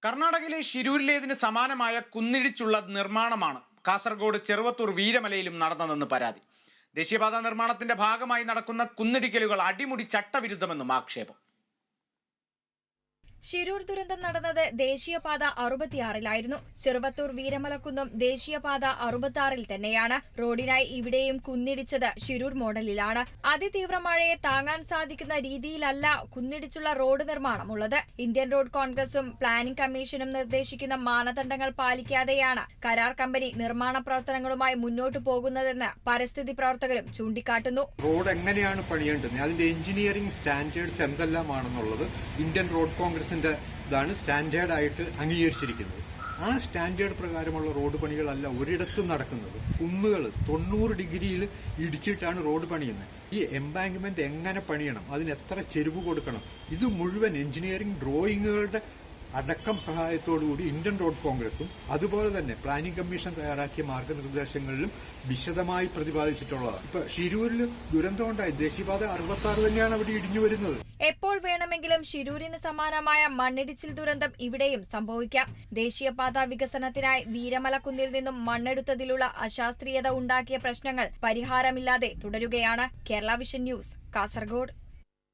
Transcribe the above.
കർണാടകയിലെ ഷിരൂരിലേതിന് സമാനമായ കുന്നിടിച്ചുള്ള നിർമ്മാണമാണ് കാസർഗോഡ് ചെറുവത്തൂർ വീരമലയിലും നടന്നതെന്ന് പരാതി. ദേശീയപാത നിർമ്മാണത്തിന്റെ ഭാഗമായി നടക്കുന്ന കുന്നിടിക്കലുകൾ അടിമുടി ചട്ടവിരുദ്ധമെന്നും ആക്ഷേപം. ഷിരൂർ ദുരന്തം നടന്നത് ദേശീയപാത 66-ലായിരുന്നു. ചെറുവത്തൂർ വീരമലക്കുന്നും ദേശീയപാത 66-ൽ തന്നെയാണ്. റോഡിനായി ഇവിടെയും കുന്നിടിച്ചത് ഷിരൂർ മോഡലിലാണ്. അതിതീവ്ര മഴയെ താങ്ങാൻ സാധിക്കുന്ന രീതിയിലല്ല കുന്നിടിച്ചുള്ള റോഡ് നിർമ്മാണമുള്ളത്. ഇന്ത്യൻ റോഡ് കോൺഗ്രസും പ്ലാനിംഗ് കമ്മീഷനും നിർദ്ദേശിക്കുന്ന മാനദണ്ഡങ്ങൾ പാലിക്കാതെയാണ് കരാർ കമ്പനി നിർമ്മാണ പ്രവർത്തനങ്ങളുമായി മുന്നോട്ടു പോകുന്നതെന്ന് പരിസ്ഥിതി പ്രവർത്തകരും ചൂണ്ടിക്കാട്ടുന്നു. റോഡ് എങ്ങനെയാണ് പണിയേണ്ടത്, അതിന്റെ എഞ്ചിനീയറിംഗ് സ്റ്റാൻഡേർഡ്സ് എന്തെല്ലാമാണെന്നുള്ളത് ഇന്ത്യൻ റോഡ് കോൺഗ്രസ് ാണ് സ്റ്റാൻഡേർഡ് ആയിട്ട് അംഗീകരിച്ചിരിക്കുന്നത്. ആ സ്റ്റാൻഡേർഡ് പ്രകാരമുള്ള റോഡ് പണികളല്ല ഒരിടത്തും നടക്കുന്നത്. കുന്നുകൾ 90 ഡിഗ്രിയിൽ ഇടിച്ചിട്ടാണ് റോഡ് പണിയുന്നത്. ഈ എംബാങ്ക്മെന്റ് എങ്ങനെ പണിയണം, അതിന് എത്ര ചെരുവ് കൊടുക്കണം, ഇത് മുഴുവൻ എഞ്ചിനീയറിംഗ് ഡ്രോയിങ്ങുകളുടെ അടക്കം സഹായത്തോടുകൂടി ഇന്ത്യൻ റോഡ് കോൺഗ്രസും അതുപോലെ തന്നെ പ്ലാനിംഗ് കമ്മീഷൻ തയ്യാറാക്കിയ മാർഗനിർദ്ദേശങ്ങളിലും വിശദമായി പ്രതിപാദിച്ചിട്ടുള്ളതാണ്. ഇപ്പൊ ഷിരൂരിൽ ദുരന്തമുണ്ടായി, ദേശീയപാത 66 തന്നെയാണ് അവിടെ ഇടിഞ്ഞു വരുന്നത്. എപ്പോൾ വേണമെങ്കിലും ഷിരൂരിന് സമാനമായ മണ്ണിടിച്ചിൽ ദുരന്തം ഇവിടെയും സംഭവിക്കാം. ദേശീയപാത വികസനത്തിനായി വീരമലക്കുന്നിൽ നിന്നും മണ്ണെടുത്തതിലുള്ള അശാസ്ത്രീയത ഉണ്ടാക്കിയ പ്രശ്നങ്ങൾ പരിഹാരമില്ലാതെ തുടരുകയാണ്. Kerala vision news, Kasaragod.